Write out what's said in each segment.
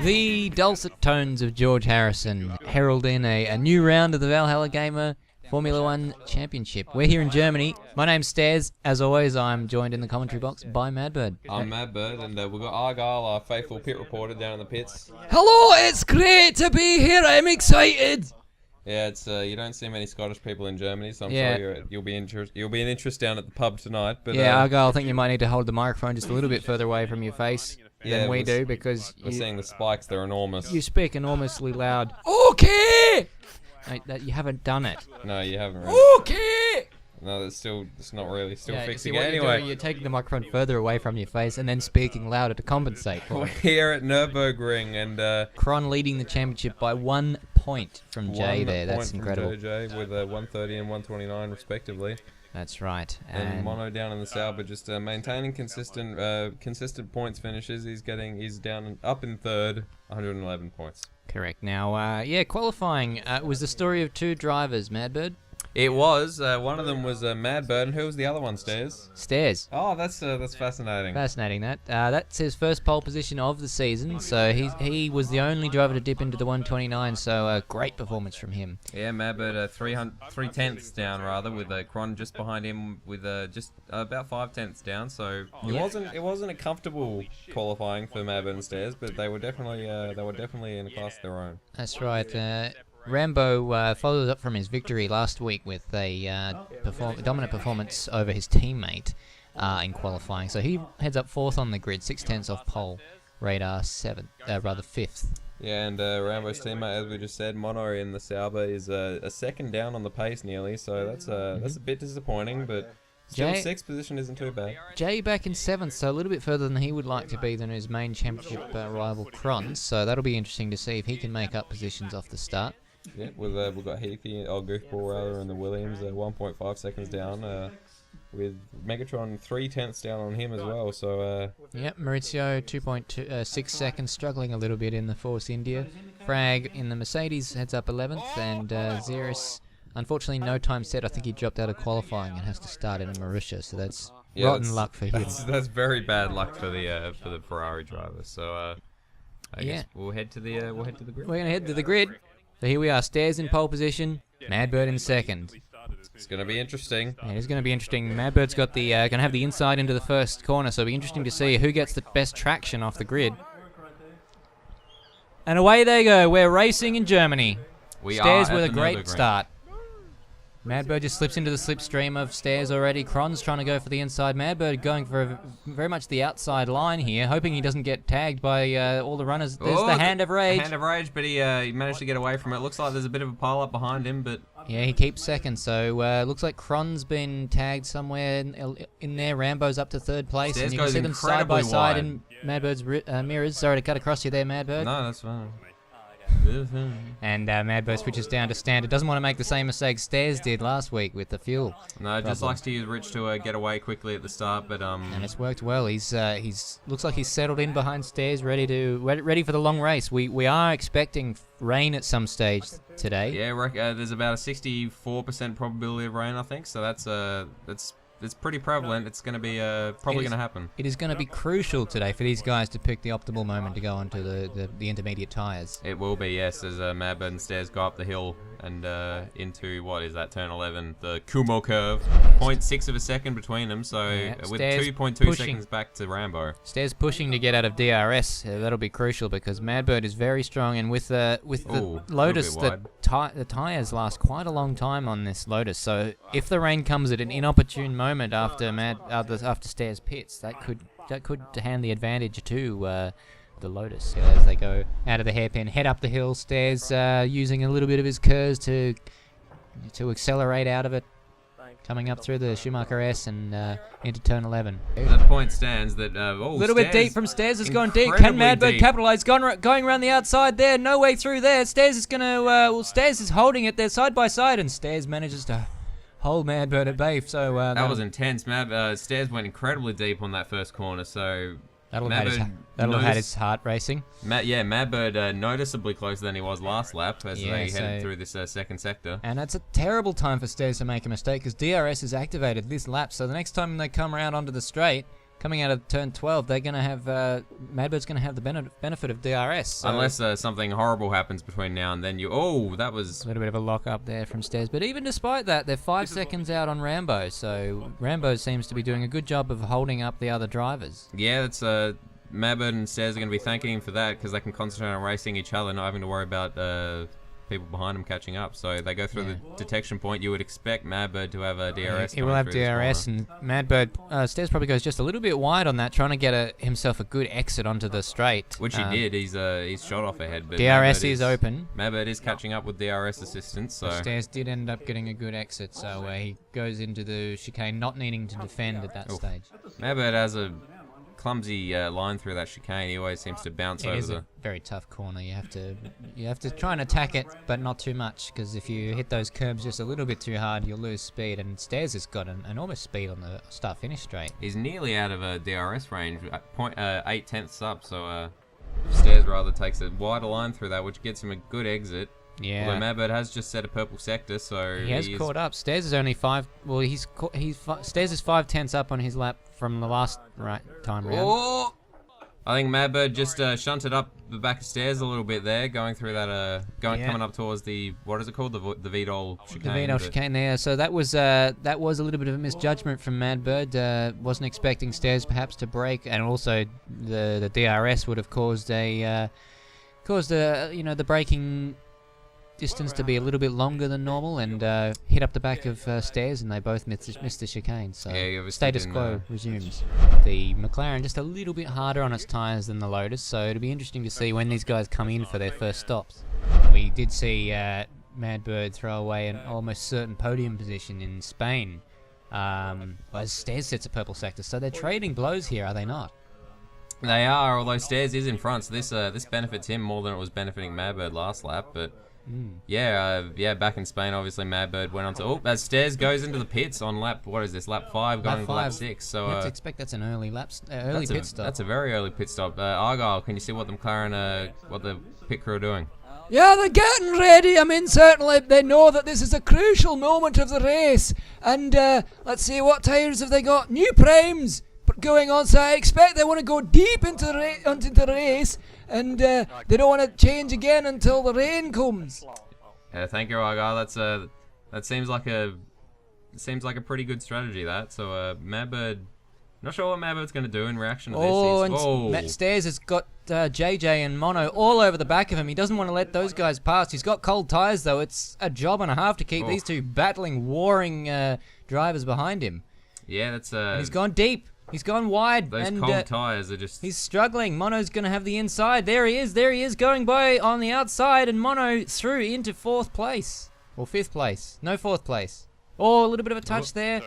The dulcet tones of George Harrison heralding a new round of the Valhalla Gamer Formula One Championship. We're here in Germany. My name's Stairs. As always, I'm joined in the commentary box by Madbird. I'm Madbird, and we've got Argyle, our faithful pit reporter, down in the pits. Hello, it's great to be here. I'm excited. Yeah, it's you don't see many Scottish people in Germany, so I'm Yeah. sure you'll be an interest down at the pub tonight. But Yeah, Argyle, I think you might need to hold the microphone just a little bit further away from your face than we do, because we're seeing the spikes; they're enormous. you speak enormously loud. Okay. Mate, you haven't done it. No, you haven't really. Okay. No, it's not really. Still Yeah, fixing see, it. what Anyway, you're taking the microphone further away from your face and then speaking louder to compensate for we're it. here at Nurburgring, and Kron leading the championship by 1 point from Jay there. That's incredible. Jay with 130 and 129 respectively. That's right. And Mono down in the Sauber, just maintaining consistent points finishes. He's up in third, 111 points. Correct. Now, yeah, qualifying was the story of two drivers, Madbird. It was. One of them was Madbird, and who was the other one, Stairs? Stairs. Oh, that's fascinating. Fascinating, that. That's his first pole position of the season, so he was the only driver to dip into the 129, so a great performance from him. Yeah, Madbird 3 tenths down, rather, with Kron just behind him with just about 5 tenths down, so it wasn't a comfortable qualifying for Madbird and Stairs, but they were definitely in a class of their own. That's right. Rambo followed up from his victory last week with a dominant performance over his teammate in qualifying. So he heads up fourth on the grid, 6 tenths off pole, radar fifth. Yeah, and Rambo's teammate, as we just said, Mono in the Sauber, is a second down on the pace nearly. So that's a bit disappointing, but still, sixth position isn't too bad. Jay back in seventh, so a little bit further than he would like to be than his main championship rival Kron. So that'll be interesting to see if he can make up positions off the start. Yeah, we've got Heathy, Goofball rather, and the Williams 1.5 seconds down, with Megatron 3 tenths down on him as well. So yep, Maurizio 2.6 seconds, struggling a little bit in the Force India. Frag in the Mercedes heads up 11th, and Xeris, unfortunately no time set. I think he dropped out of qualifying and has to start in Marussia, so that's rotten luck for him. That's very bad luck for the Ferrari driver. So I guess we'll head to the grid. We're gonna head to the grid. So here we are, Stairs in pole position, Madbird in second. It's going to be interesting. Yeah, it's going to be interesting. Madbird's got the going to have the inside into the first corner, so it'll be interesting to see who gets the best traction off the grid. And away they go. We're racing in Germany. Stairs with a great start. Madbird just slips into the slipstream of Stairs already. Kron's trying to go for the inside. Madbird going for very much the outside line here, hoping he doesn't get tagged by all the runners. There's the Hand of Rage. Hand of Rage, but he managed to get away from it. Looks like there's a bit of a pile-up behind him, but... Yeah, he keeps second, so looks like Kron's been tagged somewhere in there. Rambo's up to third place, Stairs and you can see them side by side in Madbird's mirrors. Sorry to cut across you there, Madbird. No, that's fine. And Madbird switches down to standard. Doesn't want to make the same mistake Stairs did last week with the fuel. No, just likes to use Rich to get away quickly at the start, but and it's worked well. He's looks like he's settled in behind Stairs, ready for the long race. We are expecting rain at some stage today. Yeah, there's about a 64% probability of rain, I think. So it's pretty prevalent. It's going to be probably going to happen. It is going to be crucial today for these guys to pick the optimal moment to go onto the intermediate tyres. It will be, yes, as Madbird and Stairs go up the hill and into, what is that, turn 11, the Kumo curve. 0.6 of a second between them, so with 2.2 seconds back to Rambo. Stairs pushing to get out of DRS. That'll be crucial because Madbird is very strong, and with the Lotus, the tyres last quite a long time on this Lotus. So if the rain comes at an inopportune moment after Stairs pits, that could hand the advantage to the Lotus as they go out of the hairpin, head up the hill. Stairs using a little bit of his curves to accelerate out of it, coming up through the Schumacher S and into turn 11. The point stands that a little bit deep from Stairs. Has gone deep. Can Madbird capitalize? Going around the outside there. No way through there. Stairs is going to. Stairs is holding it there side by side, and Stairs manages to hold Madbird at bay. So that was intense. Stairs went incredibly deep on that first corner. So that'll have had his heart racing. Madbird noticeably closer than he was last lap as they headed through this second sector. And that's a terrible time for Stairs to make a mistake because DRS is activated this lap. So the next time they come around onto the straight, coming out of turn 12, they're going to have Madbird's going to have the benefit of DRS. So unless something horrible happens between now and then. That was a little bit of a lock up there from Stairs. But even despite that, they're 5 seconds out on Rambo. So Rambo seems to be doing a good job of holding up the other drivers. Yeah, that's Madbird and Stairs are going to be thanking him for that because they can concentrate on racing each other, not having to worry about people behind them catching up. So they go through the detection point. You would expect Madbird to have a DRS. He will have DRS, and Madbird, Stairs probably goes just a little bit wide on that, trying to get himself a good exit onto the straight. Which he did. He's shot off ahead. But DRS is open. Madbird is catching up with DRS assistance. So Stairs did end up getting a good exit, so he goes into the chicane, not needing to defend at that stage. Madbird has a clumsy line through that chicane. He always seems to bounce over. It is a very tough corner. You have to try and attack it, but not too much, because if you hit those curbs just a little bit too hard, you'll lose speed. And Stairs has got an enormous speed on the start-finish straight. He's nearly out of a DRS range, 0.8 tenths up. So Stairs rather takes a wider line through that, which gets him a good exit. Yeah. Although Madbird has just set a purple sector, so he has caught up. Stairs is only 5. Well, Stairs is 5 tenths up on his lap from the last time round. Oh! I think Madbird just shunted up the back of Stairs a little bit there, going through that, coming up towards the, what is it called, the Vidal chicane. The Vidal chicane there. So that was a little bit of a misjudgment from Madbird. Wasn't expecting Stairs perhaps to break, and also the DRS would have caused the braking distance to be a little bit longer than normal, and hit up the back of Stairs, and they both missed the chicane. So status quo resumes. The McLaren just a little bit harder on its tyres than the Lotus, so it'll be interesting to see when these guys come in for their first stops. We did see Madbird throw away an almost certain podium position in Spain, as Stairs sets a purple sector. So they're trading blows here, are they not? They are, although Stairs is in front, so this benefits him more than it was benefiting Madbird last lap, but back in Spain, obviously Madbird went on to... as Stairs goes into the pits on lap 5, going into lap 6. So you have to expect that's an early pit stop. That's a very early pit stop. Argyle, can you see what the McLaren, what the pit crew are doing? Yeah, they're getting ready. I mean, certainly they know that this is a crucial moment of the race. And let's see, what tyres have they got? New primes going on, so I expect they want to go deep into the race, and they don't want to change again until the rain comes. Thank you, Argyle. That seems like a pretty good strategy. That so Madbird. Not sure what Madbird's going to do in reaction to this. Stairs has got JJ and Mono all over the back of him. He doesn't want to let those guys pass. He's got cold tyres, though. It's a job and a half to keep these two battling, warring drivers behind him. Yeah, that's... and he's gone deep. He's gone wide. Those cold tyres are just... He's struggling. Mono's going to have the inside. There he is going by on the outside, and Mono through into 4th place. Or 5th place. No, 4th place. Oh, a little bit of a touch there.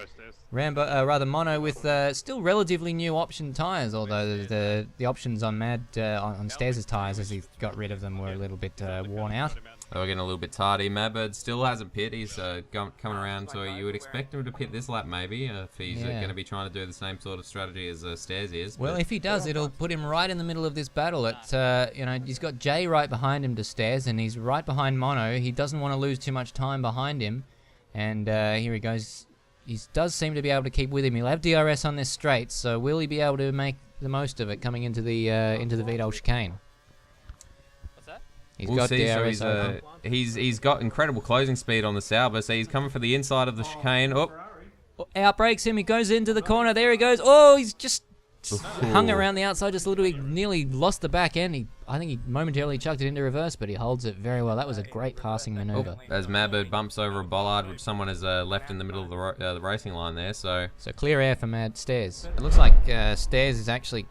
Mono with still relatively new option tyres, although the options on on Stairs' tyres, as he got rid of them, were a little bit worn out. They were getting a little bit tardy. Madbird still hasn't pit. He's coming around, so you would expect him to pit this lap maybe, if he's going to be trying to do the same sort of strategy as Stairs is. Well, if he does, it'll put him right in the middle of this battle. He's got Jay right behind him to Stairs, and he's right behind Mono. He doesn't want to lose too much time behind him, and here he goes. He does seem to be able to keep with him. He'll have DRS on this straight, so will he be able to make the most of it coming into the Vidal chicane? What's that? He's got DRS. So he's got incredible closing speed on the Sauber, so he's coming for the inside of the chicane. Outbrakes him. He goes into the corner. There he goes. Oh, he's just hung around the outside just a little bit, nearly lost the back end. I think he momentarily chucked it into reverse, but he holds it very well. That was a great passing manoeuvre. As Madbird bumps over a bollard, which someone has left in the middle of the racing line there. So clear air for Stairs. It looks like Stairs is actually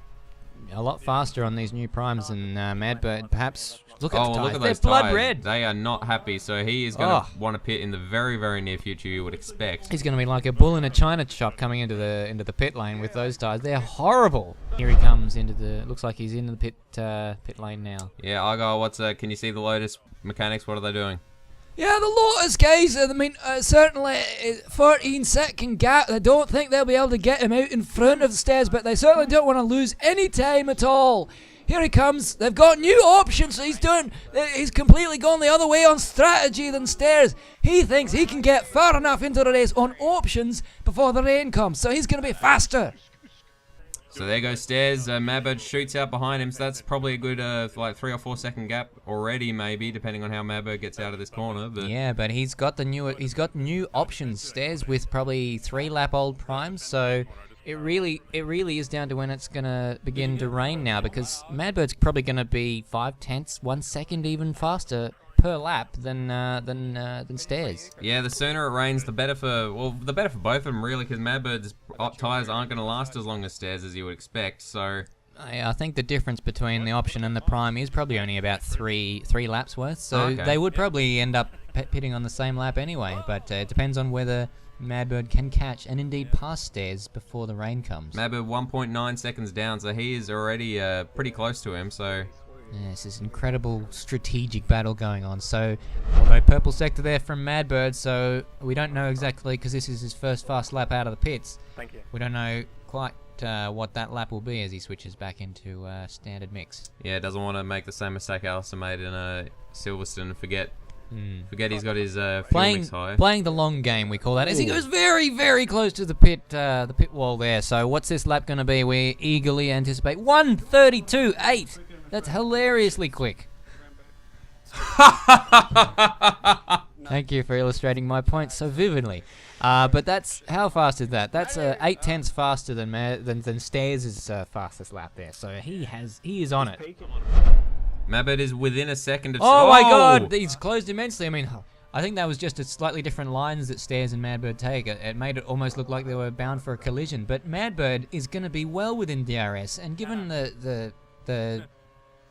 a lot faster on these new primes than Madbird. Perhaps look at the tyres. Look at those blood tyres. red. They are not happy, so he is going to want to pit in the very, very near future, you would expect. He's going to be like a bull in a china shop coming into the pit lane with those tyres. They're horrible. Here he comes into the... Looks like he's in the pit lane now. Yeah, Argyle, can you see the Lotus mechanics? What are they doing? Yeah, the Lotus guys, certainly 14-second gap. I don't think they'll be able to get him out in front of the Stairs, but they certainly don't want to lose any time at all. Here he comes. They've got new options, so he's completely gone the other way on strategy than Stairs. He thinks he can get far enough into the race on options before the rain comes, so he's going to be faster. So there goes Stairs. Madbird shoots out behind him, so that's probably a good like 3 or 4 second gap already, maybe, depending on how Madbird gets out of this corner. But yeah, but he's got new options. Stairs with probably 3-lap-old primes, so it really is down to when it's gonna begin to rain now, because Madbird's probably gonna be 5/10, 1 second even faster per lap than Stairs. Yeah, the sooner it rains, the better for both of them, really, because Madbird's tyres aren't going to last as long as Stairs as you would expect. So I think the difference between the option and the prime is probably only about three laps worth. So okay. They would probably end up pitting on the same lap anyway. But it depends on whether Madbird can catch and indeed pass Stairs before the rain comes. Madbird 1.9 seconds down, so he is already pretty close to him. So. Yes, this incredible strategic battle going on. So, although purple sector there from Madbird, so we don't know exactly, because this is his first fast lap out of the pits. Thank you. We don't know quite what that lap will be as he switches back into standard mix. Yeah, doesn't want to make the same mistake Alistair made in Silverstone and forget he's got his fuel mix high. Playing the long game, we call that, as he goes very, very close to the pit wall there. So what's this lap going to be? We eagerly anticipate 1:32.8. That's hilariously quick. Thank you for illustrating my point so vividly. But that's, how fast is that? That's 8/10 faster than Stairs' fastest lap there. So he is on it. Madbird is within a second of. Oh my God! He's closed immensely. I mean, I think that was just a slightly different lines that Stairs and Madbird take. It made it almost look like they were bound for a collision. But Madbird is going to be well within DRS, and given the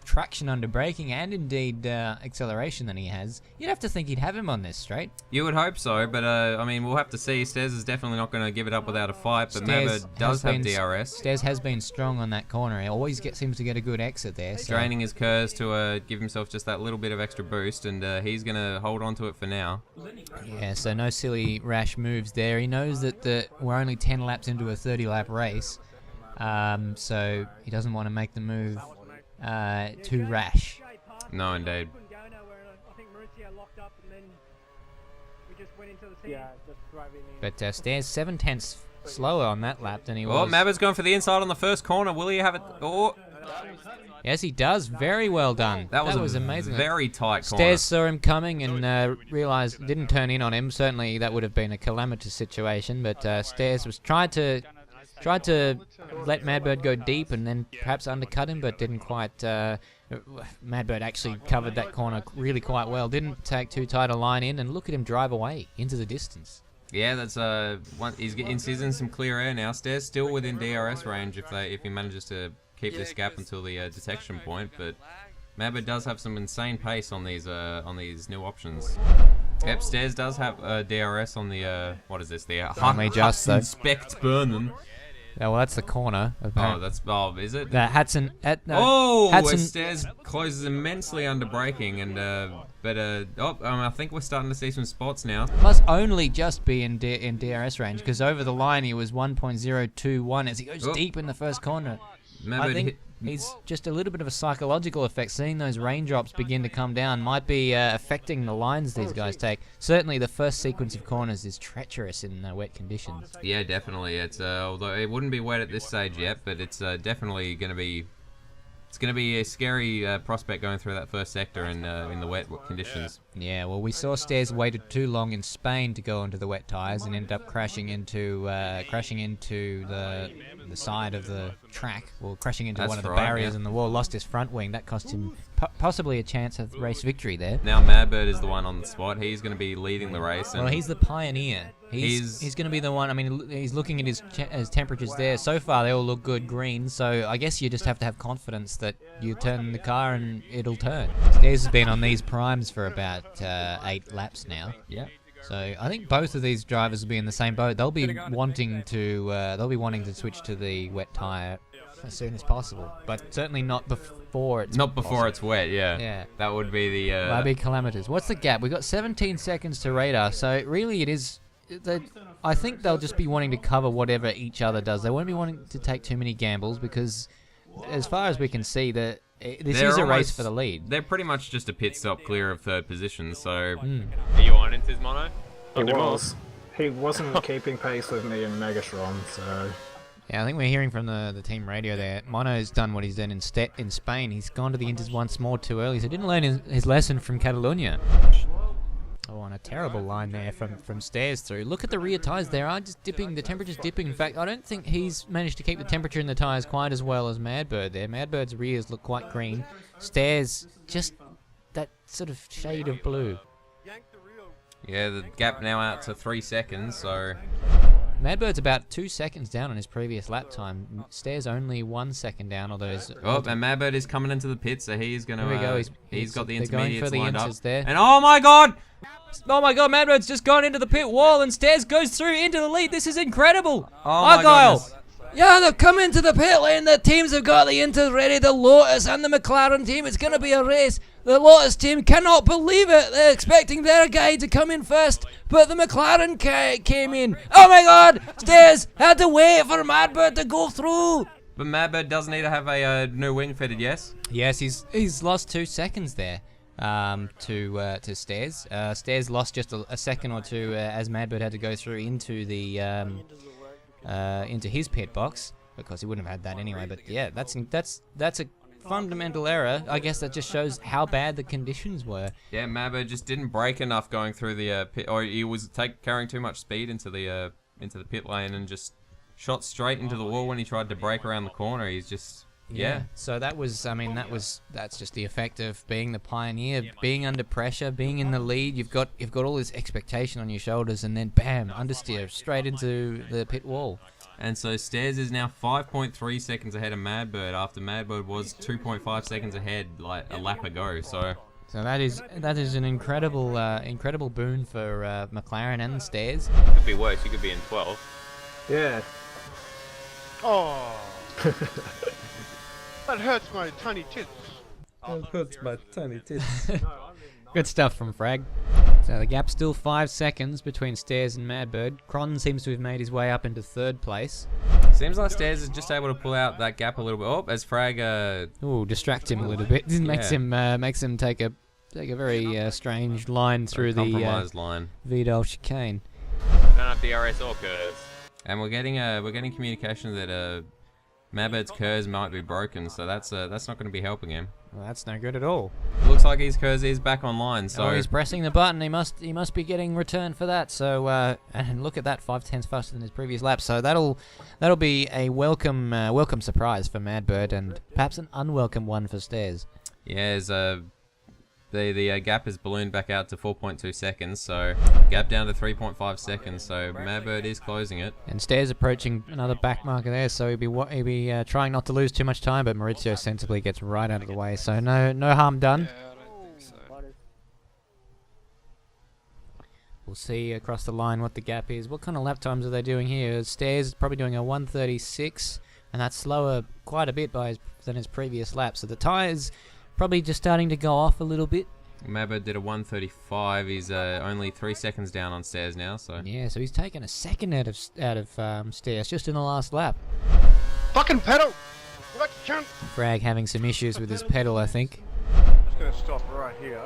traction under braking and indeed acceleration that he has, you'd have to think he'd have him on this straight. You would hope so, but I mean, we'll have to see. Stairs is definitely not going to give it up without a fight, but Madbird does have DRS. Stairs has been strong on that corner. He always seems to get a good exit there. So. Draining his curves to give himself just that little bit of extra boost, and he's going to hold on to it for now. Yeah, so no silly rash moves there. He knows that we're only 10 laps into a 30-lap race, so he doesn't want to make the move too rash. No, indeed. But Stairs 7/10 slower on that lap than he was. Oh, Madbird's going for the inside on the first corner. Will he have it? Oh. Yes, he does. Very well done. That was amazing. Very tight corner. Stairs saw him coming and realized, didn't turn in on him. Certainly that would have been a calamitous situation, but Stairs was tried to let Madbird go deep and then perhaps undercut him, but didn't quite. Madbird actually covered that corner really quite well. Didn't take too tight a line in, and look at him drive away into the distance. Yeah, that's he's in some clear air now. Stairs still within DRS range if he manages to keep this gap until the detection point, but Madbird does have some insane pace on these new options. Yep, Stairs does have DRS on the what is this? The Hudson Spect Burnham. Oh, well, that's the corner. Is it? Hudson. Stairs closes immensely under braking, and I think we're starting to see some spots now. Must only just be in DRS range, because over the line he was 1.021 as he goes deep in the first corner. I think he's just a little bit of a psychological effect. Seeing those raindrops begin to come down might be affecting the lines these guys take. Certainly the first sequence of corners is treacherous in wet conditions. Yeah, definitely. It's although it wouldn't be wet at this stage yet, but it's definitely going to be. It's going to be a scary prospect going through that first sector in the wet conditions. Yeah, well, we saw Stairs waited too long in Spain to go onto the wet tyres and ended up crashing into the side of the track, or crashing into one of the barriers in the wall. Lost his front wing. That cost him possibly a chance of race victory there. Now Madbird is the one on the spot. He's going to be leading the race. Well, he's the pioneer. He's going to be the one. I mean, he's looking at his temperatures there. So far, they all look good green. So I guess you just have to have confidence that you turn the car and it'll turn. Stairs has been on these primes for about 8 laps now. Yeah. So I think both of these drivers will be in the same boat. They'll be wanting to switch to the wet tire as soon as possible, but certainly not before it's it's wet. Yeah. Yeah. That would be the. That'd be calamitous. What's the gap? We've got 17 seconds to radar. So really, it is. I think they'll just be wanting to cover whatever each other does. They won't be wanting to take too many gambles, because, as far as we can see, this is a race for the lead. They're pretty much just a pit stop clear of third position. So. Are you on into his mono? He was. He wasn't keeping pace with me in Megatron, so. Yeah, I think we're hearing from the team radio there. Mono's done what he's done in Spain. He's gone to the Inters once more too early, so he didn't learn his lesson from Catalonia. Oh, and a terrible line there from Stairs through. Look at the rear tyres, they are just dipping, the temperature's dipping. In fact, I don't think he's managed to keep the temperature in the tyres quite as well as Madbird there. Madbird's rears look quite green. Stairs, just that sort of shade of blue. Yeah, the gap now out to 3 seconds, so... Madbird's about 2 seconds down on his previous lap time. Stairs only 1 second down, although... Oh, and Madbird is coming into the pit, so he's going to... Here we go. He's got the going intermediates for the lined up. there. And oh my god! Oh my god, Madbird's just gone into the pit wall and Stairs goes through into the lead. This is incredible. Oh my goodness. Yeah, they've come into the pit lane. The teams have got the Inters ready. The Lotus and the McLaren team. It's going to be a race. The Lotus team cannot believe it. They're expecting their guy to come in first, but the McLaren came in. Oh my god! Stairs had to wait for Madbird to go through. But Madbird does need to have a new wing fitted, yes? Yes, he's lost 2 seconds there to Stairs. Stairs lost just a second or two as Madbird had to go through into the into his pit box, because he wouldn't have had that anyway. But yeah, that's a fundamental error. I guess that just shows how bad the conditions were. Yeah, Madbird just didn't brake enough going through the pit, or he was carrying too much speed into the pit lane and just shot straight into the wall when he tried to brake around the corner. He's just yeah. So that was, I mean, that's just the effect of being the pioneer, being under pressure, being in the lead. You've got all this expectation on your shoulders, and then bam, understeer straight into the pit wall. And so Stairs is now 5.3 seconds ahead of Madbird after Madbird was 2.5 seconds ahead like a lap ago. So that is an incredible boon for McLaren and Stairs. Could be worse. You could be in 12. Yeah. Oh. That hurts my tiny tits. that hurts my tiny tits. Good stuff from Frag. So the gap's still 5 seconds between Stairs and Madbird. Cron seems to have made his way up into 3rd place. Seems like Stairs is just able to pull out that gap a little bit. Oh, as Frag distracts him a little bit. Makes him take a very strange line through the compromised line. Vidal chicane. Don't have DRS or curves. And we're getting communication that Madbird's curves might be broken, so that's not going to be helping him. Well, that's no good at all. Looks like his curves is back online, so he's pressing the button. He must be getting return for that. So and look at that, 5/10 faster than his previous lap. So that'll be a welcome surprise for Madbird, and perhaps an unwelcome one for Stairs. Yeah, the gap has ballooned back out to 4.2 seconds, so gap down to 3.5 seconds, so Madbird is closing it. And Stairs approaching another back marker there, so he'll be trying not to lose too much time, but Maurizio sensibly gets right out of the way, so no harm done. We'll see across the line what the gap is. What kind of lap times are they doing here? Stairs is probably doing a 1:36, and that's slower quite a bit than his previous lap, so the tyres probably just starting to go off a little bit. Madbird did a 1:35. He's only 3 seconds down on Stairs now. So yeah, so he's taken a second out of Stairs just in the last lap. Fucking pedal! Like cunt! Frag having some issues with his pedal, I think. Just gonna stop right here.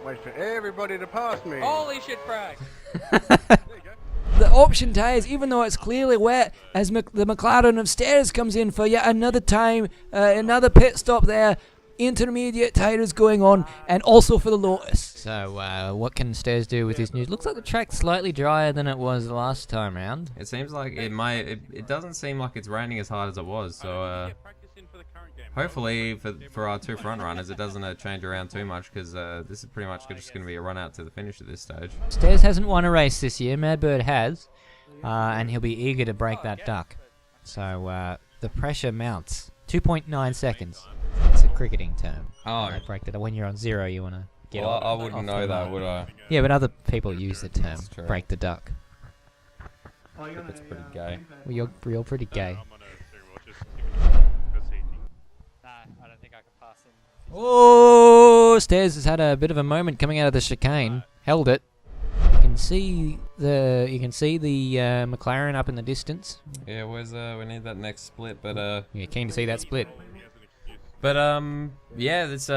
Wait for everybody to pass me. Holy shit, Frag! There you go. The option tyres, even though it's clearly wet, as the McLaren of Stairs comes in for yet another time, another pit stop there. Intermediate tyres going on, and also for the Lotus. So what can Stairs do with his news? Looks like the track's slightly drier than it was the last time round. it seems like it doesn't seem like it's raining as hard as it was. So hopefully for our 2 front runners, it doesn't change around too much, because this is pretty much just going to be a run out to the finish at this stage. Stairs hasn't won a race this year. Madbird has, and he'll be eager to break that duck. So the pressure mounts. 2.9 seconds. It's a cricketing term. Oh, break that. When you're on 0, you want to get well, off. I wouldn't know that, would I? Yeah, but other people use the term. That's true. Break the duck. It's pretty gay. Well, you're pretty gay. I don't think I can pass him. Oh, Stairs has had a bit of a moment coming out of the chicane. Held it. You can see the McLaren up in the distance. Yeah, we need that next split, but You're keen to see that split. But yeah, it's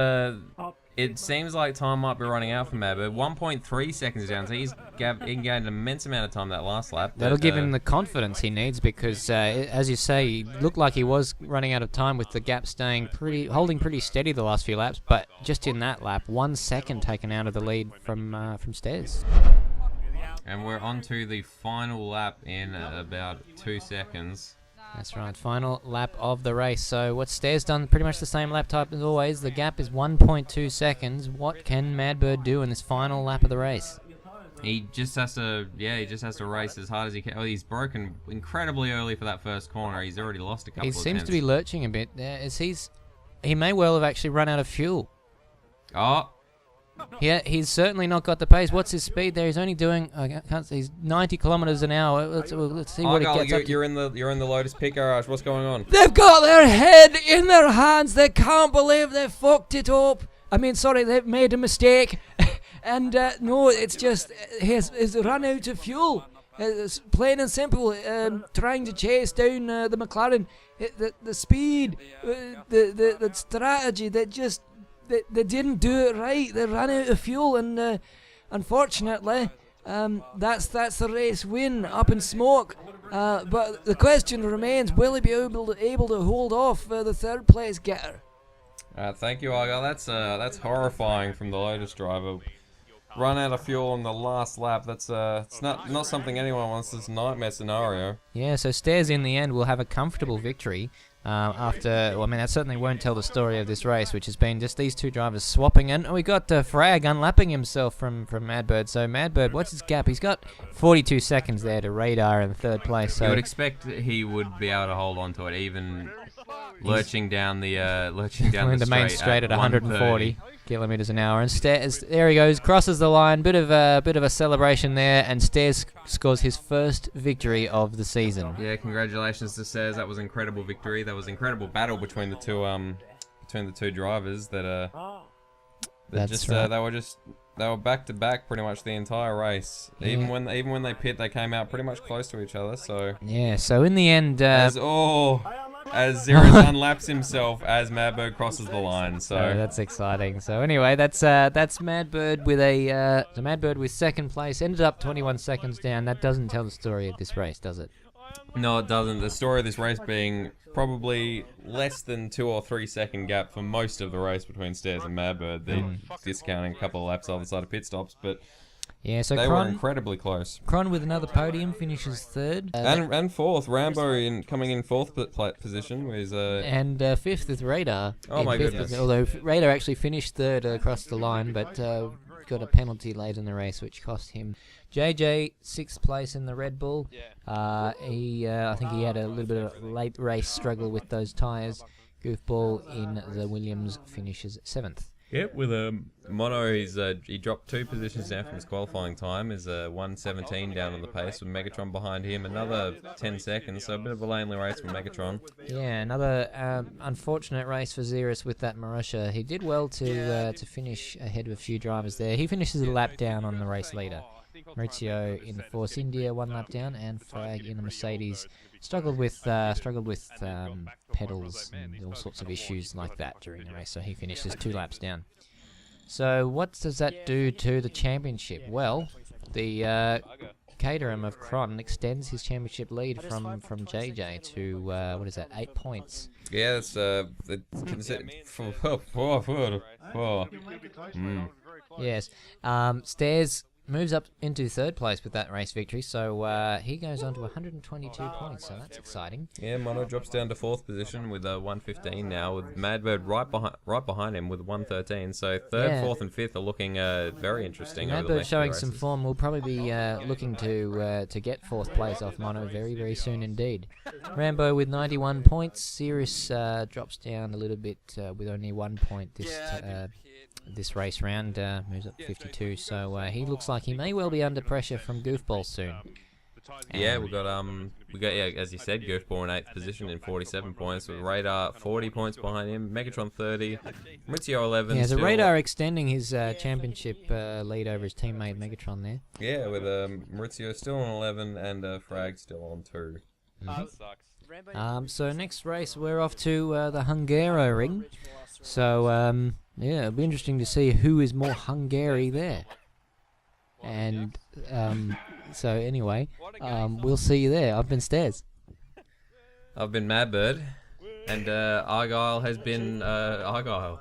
it seems like time might be running out for Madbird. 1.3 seconds down, so he gained an immense amount of time that last lap. That'll give him the confidence he needs because, as you say, he looked like he was running out of time with the gap staying holding pretty steady the last few laps. But just in that lap, 1 second taken out of the lead from Stairs. And we're on to the final lap in about 2 seconds. That's right, final lap of the race. So what Stairs done, pretty much the same lap type as always. The gap is 1.2 seconds. What can Madbird do in this final lap of the race? He just has to, race as hard as he can. Oh, he's broken incredibly early for that first corner. He's already lost a couple of He seems to tenths. be lurching a bit. He may well have actually run out of fuel. Oh. Yeah, he's certainly not got the pace. What's his speed there? He's only doing, I can't see, he's 90 kilometers an hour. Let's see what he gets up to. You're in the Lotus pit garage. What's going on? They've got their head in their hands. They can't believe they fucked it up. I mean, sorry, they've made a mistake. And no, it's just he's run out of fuel. It's plain and simple. Trying to chase down the McLaren. The speed, the strategy, they didn't do it right. They ran out of fuel, and unfortunately, that's the race win up in smoke. But the question remains: will he be able to hold off the third place getter? Thank you, Argyle. That's horrifying from the Lotus driver. Run out of fuel on the last lap. That's it's not something anyone wants. This nightmare scenario. Yeah, so Stairs in the end will have a comfortable victory. That certainly won't tell the story of this race, which has been just these two drivers swapping. And we got Frag unlapping himself from Madbird. So Madbird, what's his gap? He's got 42 seconds there to Radar in third place. So you would expect he would be able to hold on to it, even lurching down the main straight at 140 kilometers an hour. And Stairs, there he goes, crosses the line. Bit of a celebration there, and Stairs scores his first victory of the season. Yeah, congratulations to Stairs. That was an incredible victory. That was an incredible battle between the two drivers. They were back to back pretty much the entire race. Yeah. Even when they pit, they came out pretty much close to each other. So yeah. So in the end, as Zerus unlaps himself as Madbird crosses the line. So that's exciting. So anyway, that's Madbird with Madbird with second place. Ended up 21 seconds down. That doesn't tell the story of this race, does it? No, it doesn't. The story of this race being probably less than 2 or 3 second gap for most of the race between Stairs and Madbird. They're discounting a couple of laps either side of pit stops, but yeah, so they were incredibly close. Cron with another podium finishes third. And fourth. Rambo coming in fourth position. And fifth is Radar. Oh my goodness. Although Radar actually finished third across the line, but got a penalty late in the race, which cost him. JJ, 6th place in the Red Bull. I think he had a little bit of a late race struggle with those tyres. Goofball in the Williams finishes 7th. Yep, with Mono, he dropped 2 positions down from his qualifying time. Is 1:17 down on the pace with Megatron behind him. Another 10 seconds, so a bit of a lanely race for Megatron. Yeah, another unfortunate race for Zerus with that Marussia. He did well to finish ahead of a few drivers there. He finishes a lap down on the race leader. Maurizio in the Force India 1 lap down, and Frag in the Mercedes struggled with pedals and all sorts of issues like that during the race, so he finishes 2 laps down. So what does that do to the championship? Well, the Caterham of Cron extends his championship lead from JJ to 8 points. Yeah, Yes. Stairs moves up into third place with that race victory, so he goes on to 122 points, so that's exciting. Yeah, Mono drops down to 4th position with 115 now, with Madbird right behind him with 113. So 3rd, 4th, and 5th are looking very interesting. Madbird showing some form. We'll probably be looking to get 4th place off Mono very, very soon indeed. Rambo with 91 points. Sirius drops down a little bit with only 1 point this race round, moves up to 52, so he looks like he may well be under pressure from Goofball soon. Yeah, we got as you said, Goofball in 8th position in 47 points, with Radar 40 points behind him, Megatron 30, Maurizio 11. Yeah, so Radar extending his championship lead over his teammate Megatron there. Yeah, with Maurizio still on 11 and Frag still on 2. So next race we're off to the Hungaro ring. So Yeah, it'll be interesting to see who is more Hungary there. And so anyway, we'll see you there. I've been Stairs. I've been Madbird, and Argyle has been Argyle.